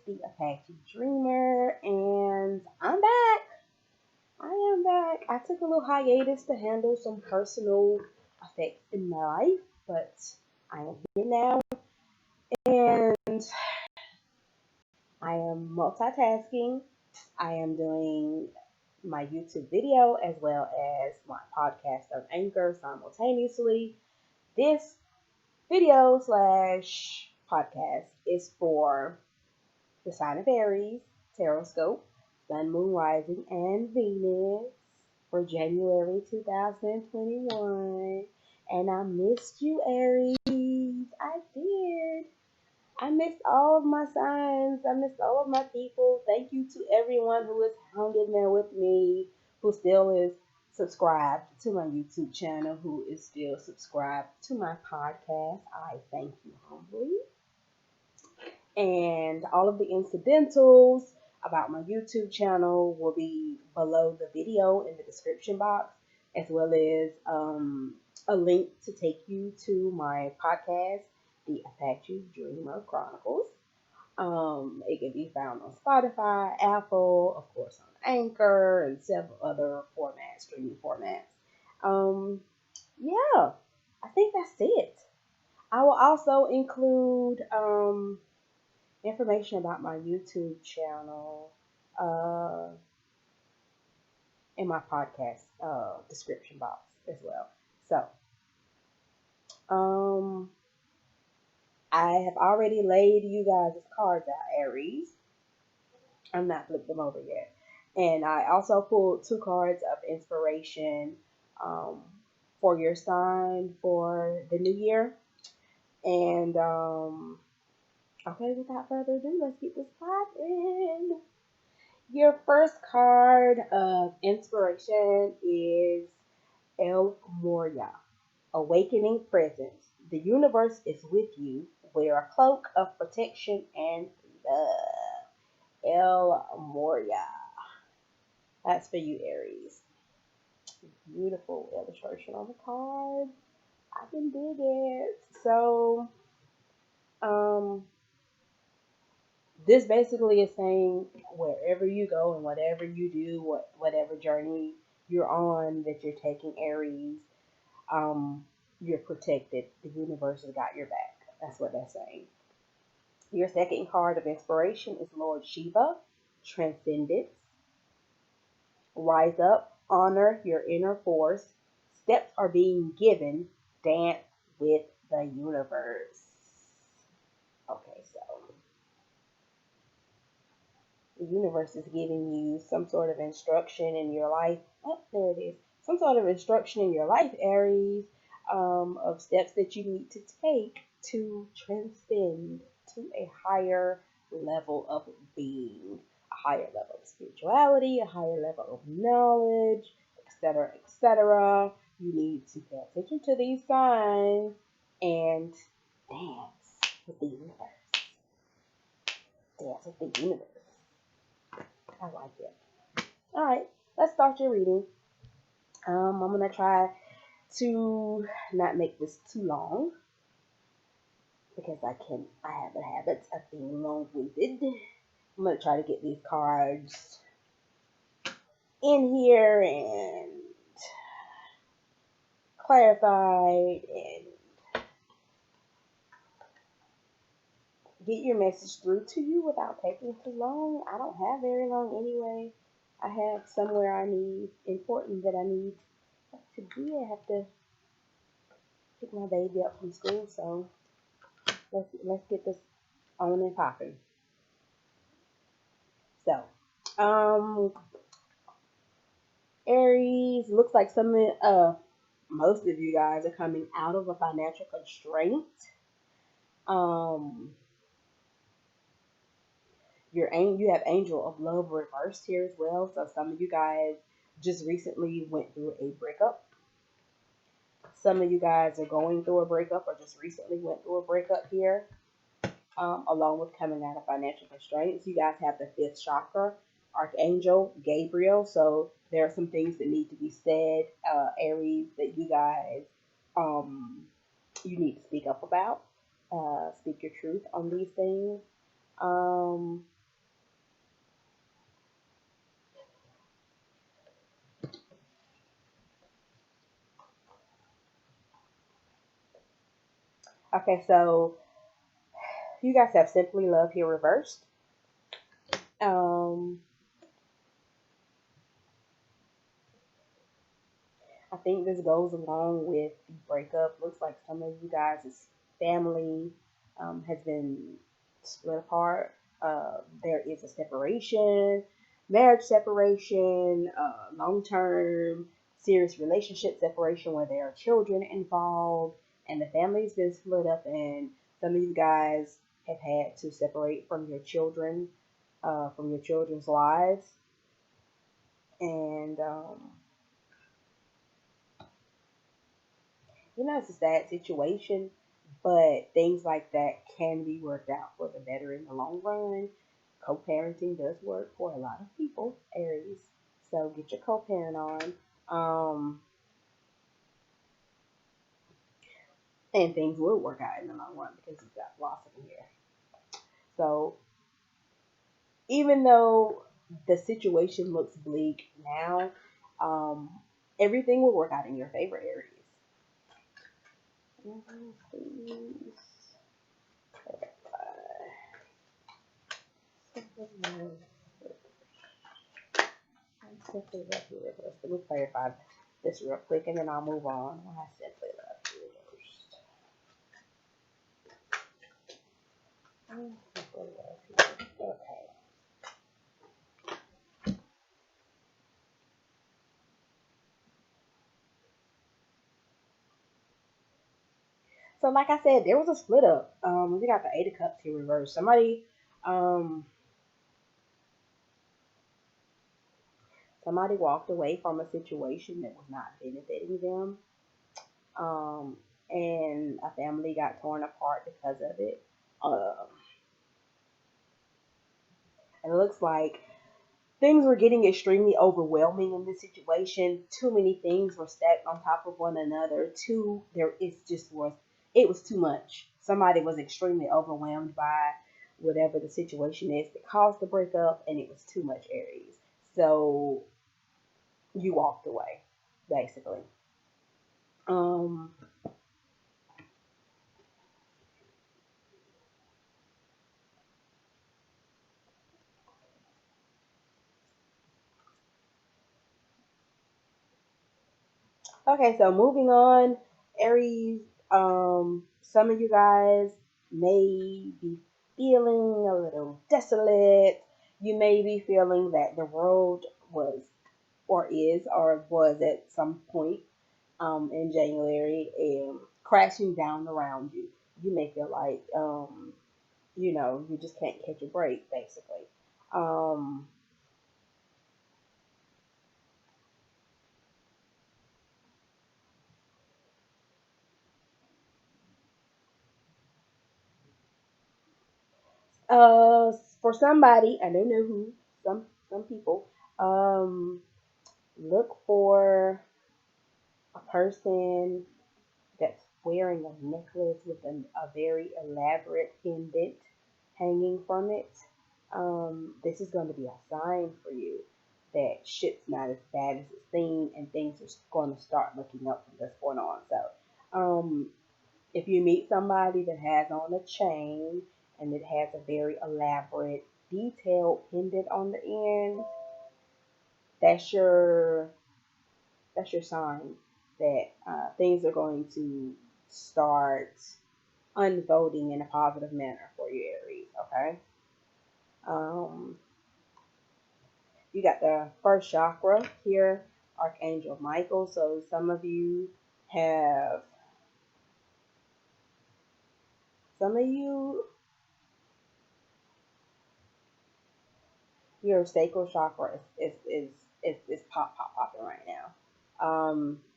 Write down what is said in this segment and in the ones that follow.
the Apache Dreamer, and I'm back. I am back. I took a little hiatus to handle some personal effects in my life, but I am here now, and I am multitasking. I am doing my YouTube video as well as my podcast on Anchor simultaneously. This video slash podcast is for the sign of Aries, Horoscope, Sun, Moon, Rising, and Venus for January 2021. And I missed you, Aries. I did. I missed all of my signs. I missed all of my people. Thank you to everyone who is hung in there with me, who still is subscribed to my YouTube channel, who is still subscribed to my podcast. I thank you humbly. And all of the incidentals about my YouTube channel will be below the video in the description box, as well as a link to take you to my podcast, The Apache Dreamer Chronicles. It can be found on Spotify, Apple, of course on Anchor, and several other formats, streaming formats. Um, yeah, I think that's it. I will also include information about my YouTube channel uh, in my podcast description box as well. So, um, I have already laid you guys' cards out, Aries. I'm not flipped them over yet. And I also pulled two cards of inspiration um, for your sign for the new year. And okay, without further ado, let's get this popping. Your first card of inspiration is El Moria, Awakening Presence. The universe is with you. Wear a cloak of protection and love. El Moria. That's for you, Aries. Beautiful illustration on the card. I can dig it. So, um, this basically is saying wherever you go and whatever you do, whatever journey you're on that you're taking, Aries, you're protected. The universe has got your back. That's what that's saying. Your second card of inspiration is Lord Shiva, Transcendence. Rise up, honor your inner force. Steps are being given. Dance with the universe. Okay, so the universe is giving you some sort of instruction in your life. Oh, there it is. Some sort of instruction in your life, Aries, of steps that you need to take to transcend to a higher level of being, a higher level of spirituality, a higher level of knowledge, etc., etc. You need to pay attention to these signs and dance with the universe. Dance with the universe. I like it. All right, let's start your reading. I'm gonna try to not make this too long because I have a habit of being long-winded. I'm gonna try to get these cards in here and clarified and get your message through to you without taking too long. I don't have very long anyway. I have somewhere I need important that I need to be. I have to pick my baby up from school, so let's get this on and popping. So, Aries, looks like most of you guys are coming out of a financial constraint. Um, you have Angel of Love reversed here as well. So some of you guys just recently went through a breakup. Some of you guys are going through a breakup or just recently went through a breakup here. Along with coming out of financial constraints, you guys have the fifth chakra, Archangel Gabriel. So there are some things that need to be said, Aries, that you guys you need to speak up about. Speak your truth on these things. Okay, so you guys have simply love here reversed. Um, I think this goes along with the breakup. Looks like some of you guys' family has been split apart. There is a separation, marriage separation, long term, serious relationship separation where there are children involved, and the family's been split up, and some of you guys have had to separate from your children, from your children's lives. And it's a sad situation, but things like that can be worked out for the better in the long run. Co parenting does work for a lot of people, Aries. So get your co parent on. And things will work out in the long run because you've got blossom here. So even though the situation looks bleak now, um, everything will work out in your favor, Aries. Please. Simply love you reversed. Let me clarify this real quick and then I'll move on. I simply love you reversed. Simply love you. Okay. So like I said, there was a split up. We got the Eight of Cups here reversed. Um, somebody walked away from a situation that was not benefiting them. Um, and a family got torn apart because of it. And it looks like things were getting extremely overwhelming in this situation. Too many things were stacked on top of one another. It was too much. Somebody was extremely overwhelmed by whatever the situation is that caused the breakup, and it was too much, Aries. So you walked away, basically. Um, okay, so moving on, Aries. Some of you guys may be feeling a little desolate. You may be feeling that the road was or was at some point in January crashing down around you. You may feel like you just can't catch a break, basically. Um, uh, for somebody, I don't know who, some people, um, look for a person that's wearing a necklace with a very elaborate pendant hanging from it. This is going to be a sign for you that shit's not as bad as it seems and things are going to start looking up from this point on. So, if you meet somebody that has on a chain and it has a very elaborate, detailed pendant on the end, that's your that's your sign that things are going to start unfolding in a positive manner for you, Aries. Okay. Um, you got the first chakra here, Archangel Michael. So have some of you, your sacral chakra is popping right now.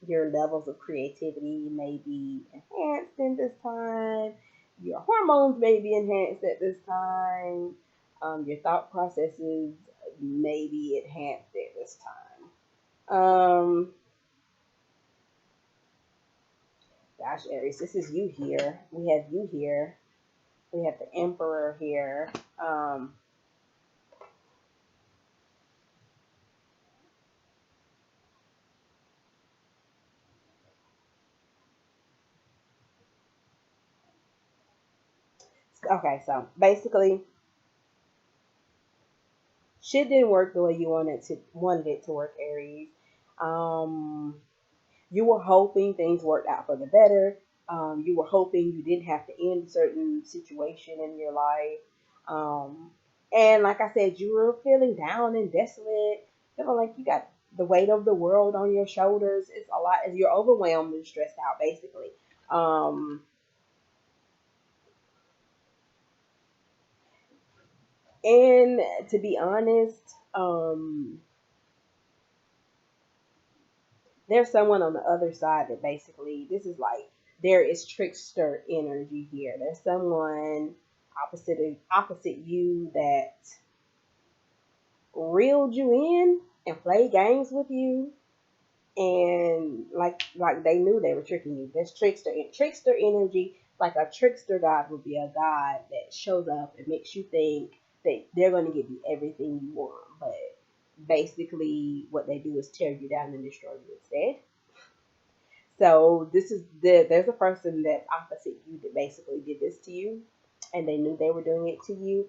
Your levels of creativity may be enhanced in this time. Your hormones may be enhanced at this time. Your thought processes may be enhanced at this time. Gosh, Aries, this is you here. We have you here. We have the Emperor here. Um, Okay, so basically, shit didn't work the way you wanted it to work, Aries. Um, you were hoping things worked out for the better. You were hoping you didn't have to end a certain situation in your life. Um, and like I said, you were feeling down and desolate, feeling like you got the weight of the world on your shoulders. It's a lot. You're overwhelmed and stressed out, basically. Um, and to be honest, there's someone on the other side that basically this is like there is trickster energy here. There's someone opposite you that reeled you in and played games with you, and like they knew they were tricking you. There's trickster energy. Like a trickster god would be a god that shows up and makes you think that they're going to give you everything you want, but basically what they do is tear you down and destroy you instead. So there's a person that's opposite you that basically did this to you, and they knew they were doing it to you,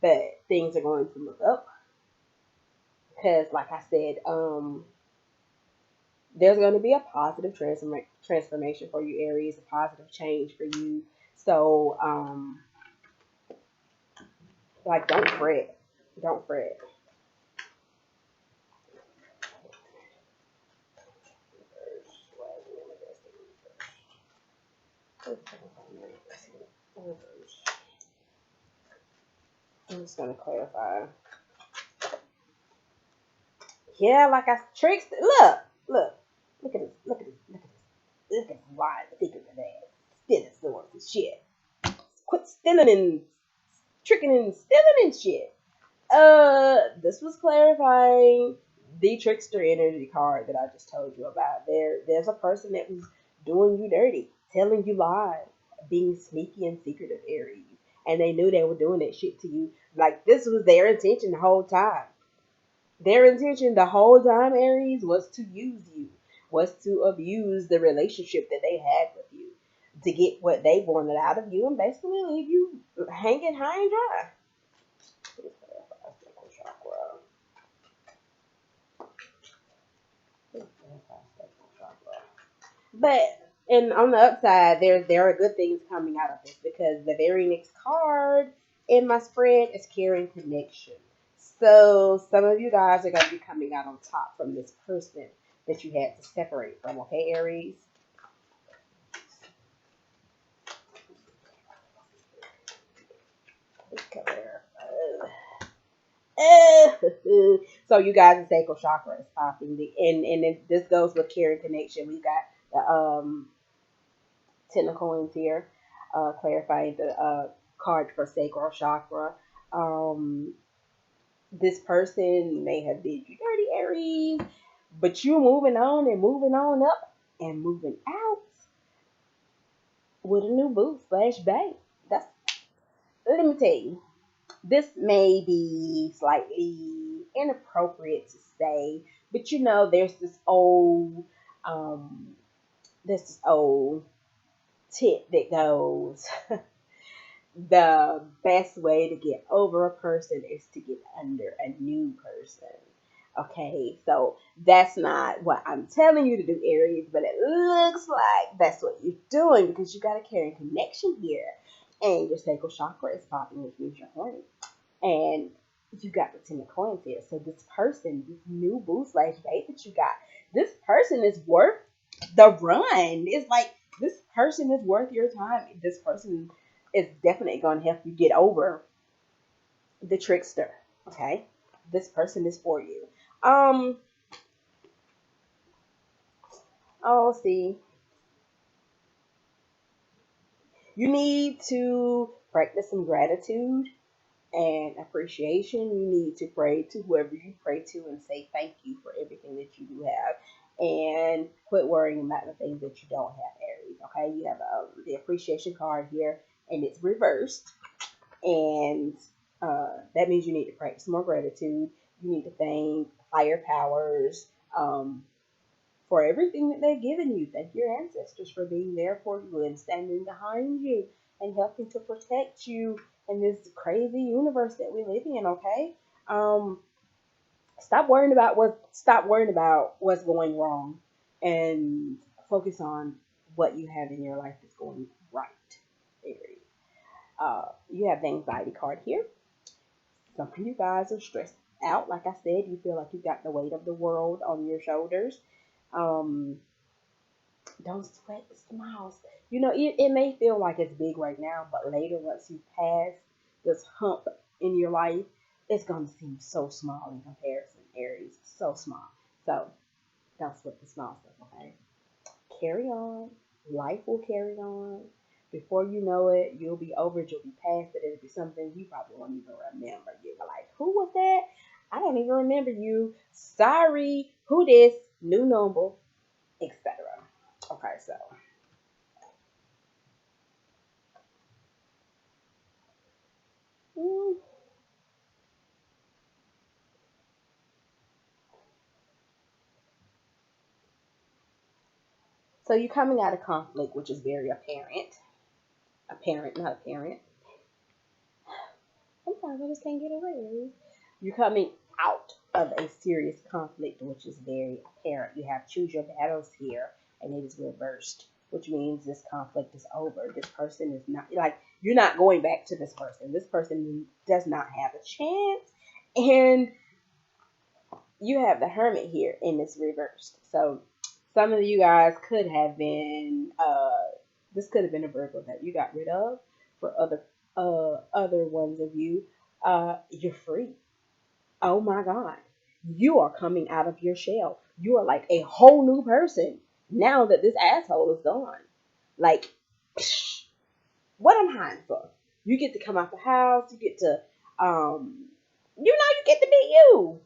but things are going to look up because, like I said, there's going to be a positive transformation for you, Aries, a positive change for you. So, like, don't fret, don't fret. I'm just gonna clarify. Yeah, like I tricks. Look at this. Look at this. Look at this. Look at this lying, thinking of that. Stealing swords and shit. Quit stealing and tricking and stealing and shit. This was clarifying the trickster energy card that I just told you about. There's a person that was doing you dirty, telling you lies, being sneaky and secretive, Aries, and they knew they were doing that shit to you. Like this was their intention the whole time. Their intention the whole time, Aries, was to use you, was to abuse the relationship that they had with you, to get what they wanted out of you, and basically leave you hanging high and dry. But and on the upside, there are good things coming out of this because the very next card in my spread is caring connection. So some of you guys are going to be coming out on top from this person that you had to separate from. Okay, Aries. Come here. So you guys' sacral chakra is popping, and this goes with caring connection. We got the ten of coins here, clarifying the card for sacral chakra. Um, this person may have did you dirty, Aries, but you moving on and moving on up and moving out with a new boo slash bang. That's let me tell you. This may be slightly inappropriate to say, but you know, um, there's this old tip that goes, the best way to get over a person is to get under a new person. Okay, so that's not what I'm telling you to do, Aries, but it looks like that's what you're doing because you got a caring connection here, and your sacral chakra is popping, which means you're horny. And you got the ten of coins here. So this person, this new boo slash date that you got, this person is worth the run. It's like this person is worth your time. This person is definitely going to help you get over the trickster. Okay, this person is for you. Um. Oh, see, you need to practice some gratitude and appreciation. You need to pray to whoever you pray to and say thank you for everything that you do have, and quit worrying about the things that you don't have, Aries. Okay, you have the appreciation card here, and it's reversed, and that means you need to practice more gratitude. You need to thank higher powers for everything that they've given you. Thank your ancestors for being there for you and standing behind you and helping to protect you in this crazy universe that we live in. Okay, um, stop worrying about what's going wrong, and focus on what you have in your life that's going right. Aries. You have the anxiety card here. Some of you guys are stressed out. Like I said, you feel like you got the weight of the world on your shoulders. Um, don't sweat the smiles. It may feel like it's big right now, but later, once you pass this hump in your life, it's going to seem so small in comparison, Aries. So small. So don't sweat the small stuff, okay? Carry on. Life will carry on. Before you know it, you'll be over it, you'll be past it. It'll be something you probably won't even remember. You'll be like, who was that? I don't even remember you. Sorry, who this? New number, etc. Okay, so mm, so you're coming out of conflict, which is very apparent. Apparent, not apparent. Sometimes I just can't get away. You're coming out of a serious conflict, which is very apparent. You have choose your battles here, and it is reversed, which means this conflict is over. This person is not like you're not going back to this person. This person does not have a chance, and you have the Hermit here, and it's reversed. So some of you guys could have been this could have been a Virgo that you got rid of. For other ones of you, you're free. Oh my God. You are coming out of your shell. You are like a whole new person now that this asshole is gone. Like, what I'm hiding for? You get to come out the house. You get to, you get to be you.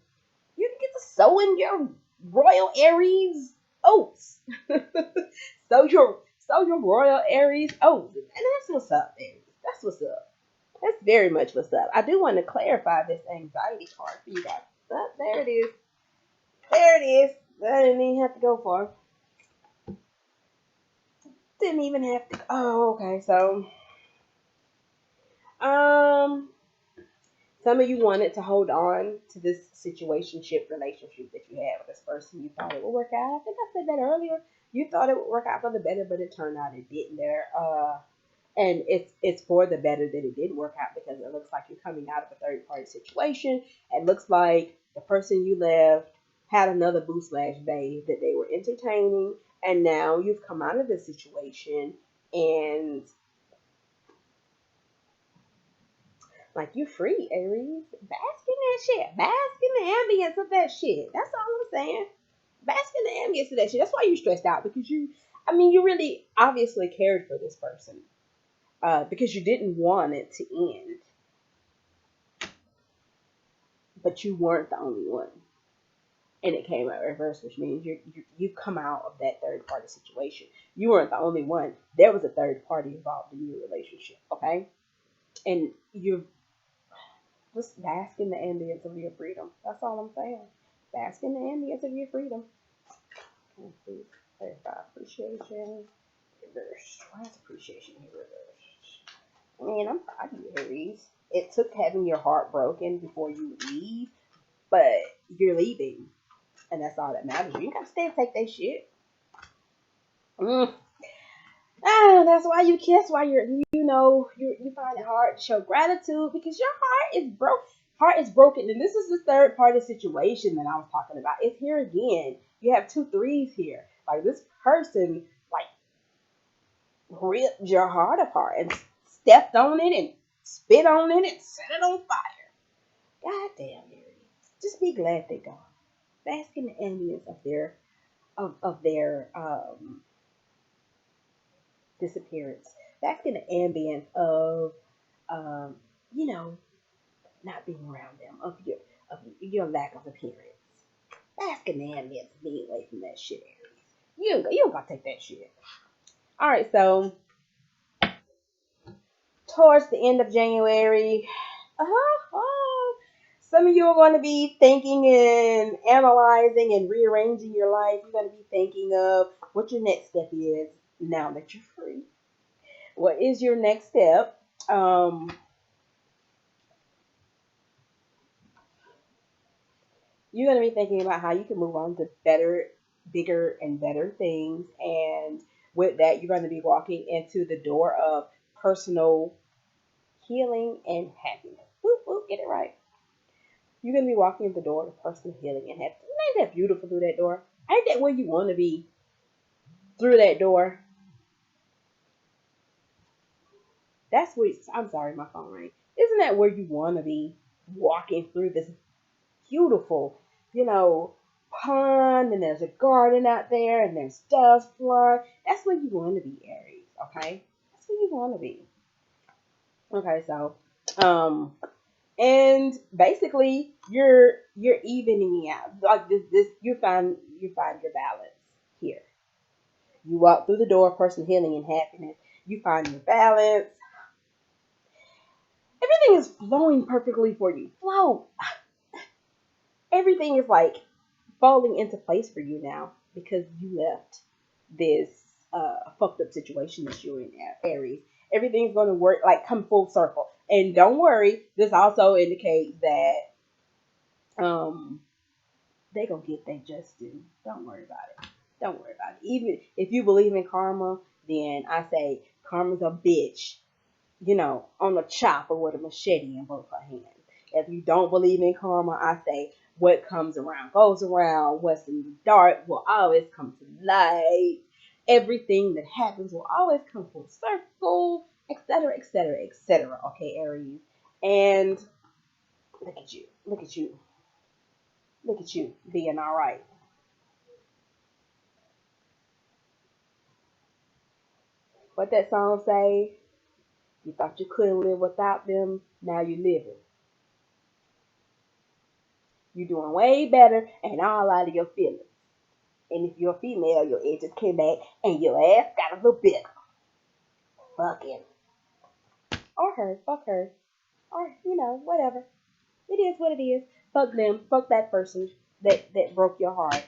You get to sow in your royal Aries oats. sow your royal Aries oats. And that's what's up, Aries. That's what's up. That's very much what's up. I do want to clarify this anxiety card for you guys. But there it is. There it is. I didn't even have to go far. Didn't even have to. Oh, okay. So, um, some of you wanted to hold on to this situationship relationship that you had with this person. You thought it would work out. I think I said that earlier. You thought it would work out for the better, but it turned out it didn't. And it's for the better that it did work out because it looks like you're coming out of a third party situation. It looks like the person you left had another boo slash babe that they were entertaining, and now you've come out of the situation and like you're free, Aries. Bask in that shit. Bask in the ambience of that shit. That's all I'm saying. Bask in the ambience of that shit. That's why you're stressed out because you really obviously cared for this person because you didn't want it to end, but you weren't the only one. And it came out reverse, which means you come out of that third party situation. You weren't the only one. There was a third party involved in your relationship, okay? And you just bask in the ambience of your freedom. That's all I'm saying. Bask in the ambience of your freedom. Let's see. Clarify appreciation. Reverse. Why is appreciation here reversed? Man, I'm proud of you, Aries. It took having your heart broken before you leave, but you're leaving. And that's all that matters. You gotta stay and take that shit. Mm. That's why you kiss. Why you find it hard to show gratitude because your heart is broke. Heart is broken, and this is the third party situation that I was talking about. It's here again. You have two threes here. Like this person, like ripped your heart apart and stepped on it and spit on it and set it on fire. God damn, Aries. Just be glad they're gone. Bask in the ambience of their disappearance. Bask in the ambience of um, you know, not being around them, of your lack of appearance. Bask in the ambience of being away from that shit, Aries. You don't gotta take that shit. Alright, so towards the end of January, some of you are going to be thinking and analyzing and rearranging your life. You're going to be thinking of what your next step is now that you're free. What is your next step? You're going to be thinking about how you can move on to better, bigger, and better things. And with that, you're going to be walking into the door of personal healing and happiness. Whoop, whoop, get it right. You're going to be walking in the door of personal healing and happiness. Ain't that beautiful through that door? Ain't that where you want to be through that door? That's where, I'm sorry, my phone rang. Isn't that where you want to be walking through this beautiful, you know, pond, and there's a garden out there and there's doves flying? That's where you want to be, Aries, okay? That's where you want to be. Okay, so, and basically you're evening out. Like this you find your balance here. You walk through the door of personal healing and happiness. You find your balance. Everything is flowing perfectly for you. Flow. Everything is like falling into place for you now because you left this fucked up situation that you're in, Aries. Everything's going to work, like come full circle. And don't worry, this also indicates that um they gonna get their just due. Don't worry about it. Don't worry about it. Even if you believe in karma, then I say karma's a bitch, on a chopper with a machete in both her hands. If you don't believe in karma, I say what comes around goes around. What's in the dark will always come to light. Everything that happens will always come full circle, etc., etc., etc. Okay, Aries. And look at you. Look at you. Look at you being all right. What that song say? You thought you couldn't live without them. Now you living. You doing way better and all out of your feelings. And if you're a female, your edges came back and your ass got a little bit. Fucking. Or her. Fuck her. Or, whatever. It is what it is. Fuck them. Fuck that person that broke your heart.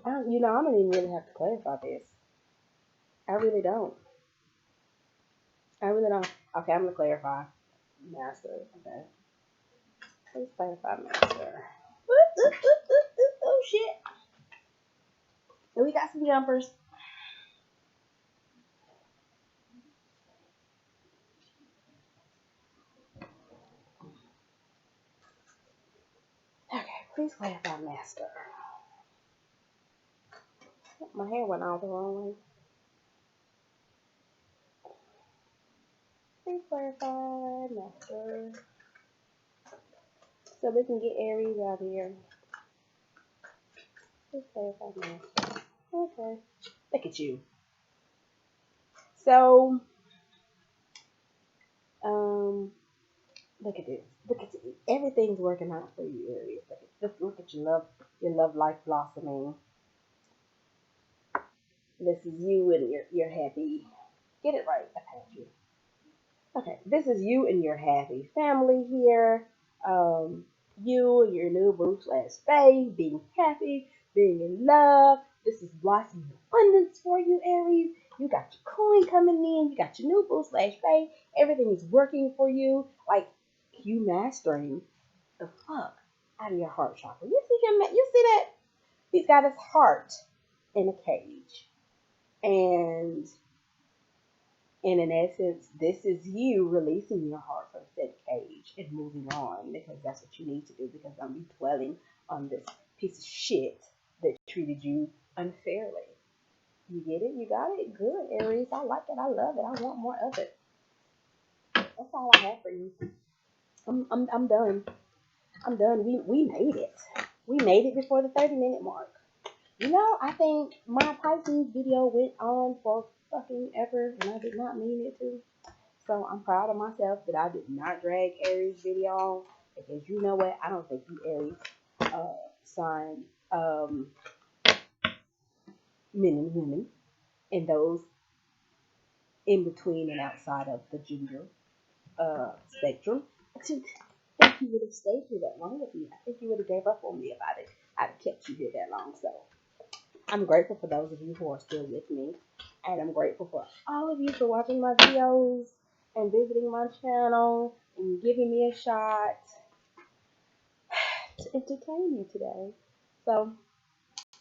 I don't even really have to clarify this. I really don't. I really don't. Okay, I'm gonna clarify. Master. Okay. Let's clarify master. Oh shit. And we got some jumpers. Okay, please clarify master. My hair went all the wrong way. Please clarify master. So we can get Aries out here. Please clarify master. Okay. Look at you. So, um, look at this. Look at this. Everything's working out for you, Aries. Look at your love life blossoming. This is you and you're happy. Get it right. I've had you. Okay, this is you and your happy family here. Um, you and your new boo slash bae being happy, being in love. This is blossoming abundance for you, Aries. You got your coin coming in. You got your new boo slash bae. Everything is working for you. Like you mastering the fuck out of your heart chakra. You see him? You see that? He's got his heart in a cage, and in essence, this is you releasing your heart from said cage and moving on because that's what you need to do because don't be dwelling on this piece of shit that treated you unfairly. You get it? You got it? Good, Aries. I like it. I love it. I want more of it. That's all I have for you. I'm done. I'm done. We made it. We made it before the 30-minute mark. I think my Pisces video went on for fucking ever and I did not mean it to. So I'm proud of myself that I did not drag Aries video on because you know what? I don't think you Aries sign men and women and those in between and outside of the gender spectrum. I think you would have stayed here that long with me. I think you would have gave up on me if I'd have kept you here that long. So I'm grateful for those of you who are still with me. And I'm grateful for all of you for watching my videos and visiting my channel and giving me a shot to entertain you today. So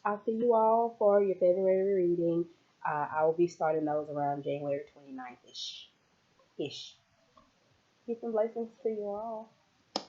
I'll see you all for your February reading. I will be starting those around January 29th ish. Peace and blessings to you all.